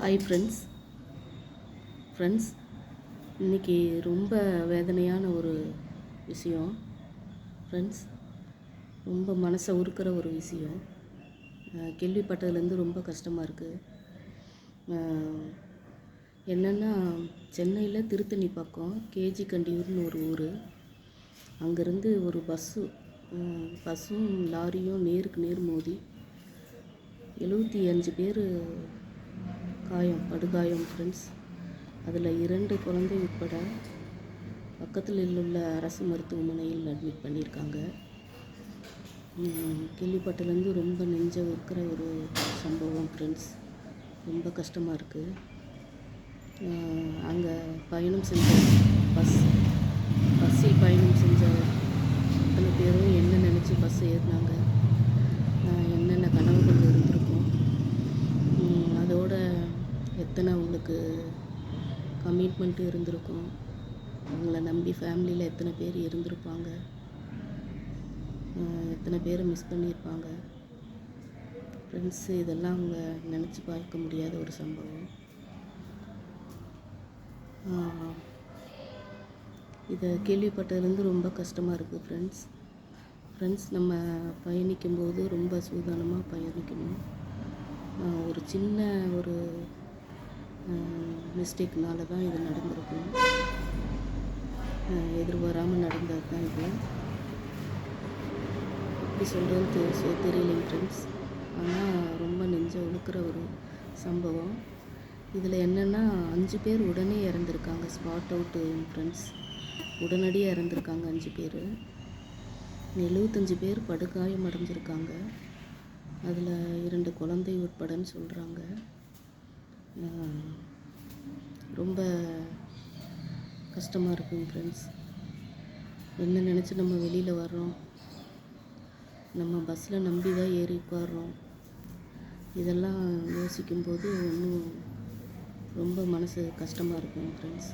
Hi friends இன்றைக்கி ரொம்ப வேதனையான ஒரு விஷயம் ஃப்ரெண்ட்ஸ். ரொம்ப மனசை உருக்கிற ஒரு விஷயம். கேள்விப்பட்டதுலேருந்து ரொம்ப கஷ்டமாக இருக்குது. என்னென்னா, சென்னையில் திருத்தணி பக்கம் கேஜி கண்டியூர்னு ஒரு ஊர். அங்கேருந்து ஒரு பஸ்ஸும் லாரியும் நேருக்கு நேர் மோதி 75 பேர் படுகாயம் ஃப்ரெண்ட்ஸ். அதில் 2 குழந்தை உட்பட பக்கத்தில் உள்ள அரசு மருத்துவமனையில் அட்மிட் பண்ணியிருக்காங்க. கேள்விப்பட்டதுலேருந்து ரொம்ப நெஞ்ச உருக்கிற ஒரு சம்பவம் ஃப்ரெண்ட்ஸ். ரொம்ப கஷ்டமாக இருக்குது. அங்கே பயணம் செஞ்ச பஸ்ஸில் பயணம் செஞ்ச அத்தனை பேரும் என்ன நினச்சி பஸ் ஏறினாங்க, என்னென்ன கனவுகள் இருந்திருக்கும், அதோட எத்தனை அவங்களுக்கு கமிட்மெண்ட்டு இருந்திருக்கும், அவங்கள நம்பி ஃபேமிலியில் எத்தனை பேர் இருந்திருப்பாங்க, எத்தனை பேரை மிஸ் பண்ணியிருப்பாங்க ஃப்ரெண்ட்ஸு. இதெல்லாம் அவங்க நினச்சி பார்க்க முடியாத ஒரு சம்பவம். இதை கேள்விப்பட்டதுலேருந்து ரொம்ப கஷ்டமாக இருக்குது ஃப்ரெண்ட்ஸ். நம்ம பயணிக்கும்போது ரொம்ப சூதானமாக பயணிக்கணும். ஒரு சின்ன ஒரு மிஸ்டேக்னால தான் இது நடந்திருக்கும். எதிர்பாராமல் நடந்தது தான் இது. எப்படி சொல்கிறது தெரியலைங்க ஃப்ரெண்ட்ஸ். ஆனால் ரொம்ப நெஞ்ச உழுக்கிற ஒரு சம்பவம். இதில் என்னென்னா, 5 பேர் உடனே இறந்துருக்காங்க. Spot out friends. உடனடியாக இறந்துருக்காங்க 5 பேர். 75 பேர் படுகாயம் அடைஞ்சிருக்காங்க. அதில் 2 குழந்தை உட்படன்னு சொல்கிறாங்க. ரொம்ப கஷ்டமாக இருக்குங்க ஃப்ரெண்ட்ஸ். என்ன நினச்சி நம்ம வெளியில் வர்றோம், நம்ம பஸ்ஸில் நம்பி தான் ஏறி உட்கார்றோம். இதெல்லாம் யோசிக்கும்போது இன்னும் ரொம்ப மனசு கஷ்டமாக இருக்குங்க ஃப்ரெண்ட்ஸ்.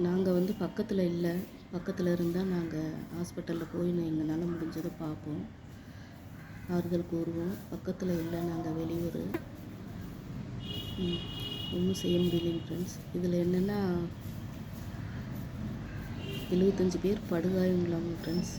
நாங்கள் பக்கத்தில் இருந்தால் நாங்கள் ஹாஸ்பிட்டலில் போய் எங்களால் முடிஞ்சதை பார்ப்போம், ஆறுதல் கூறுவோம். பக்கத்தில் இல்லை, நாங்கள் வெளியூர், ஒன்றும் செய்ய முடியலைங்க ஃப்ரெண்ட்ஸ். இதில் என்னென்னா, 75 பேர் படுகாயங்களாங்க ஃப்ரெண்ட்ஸ்.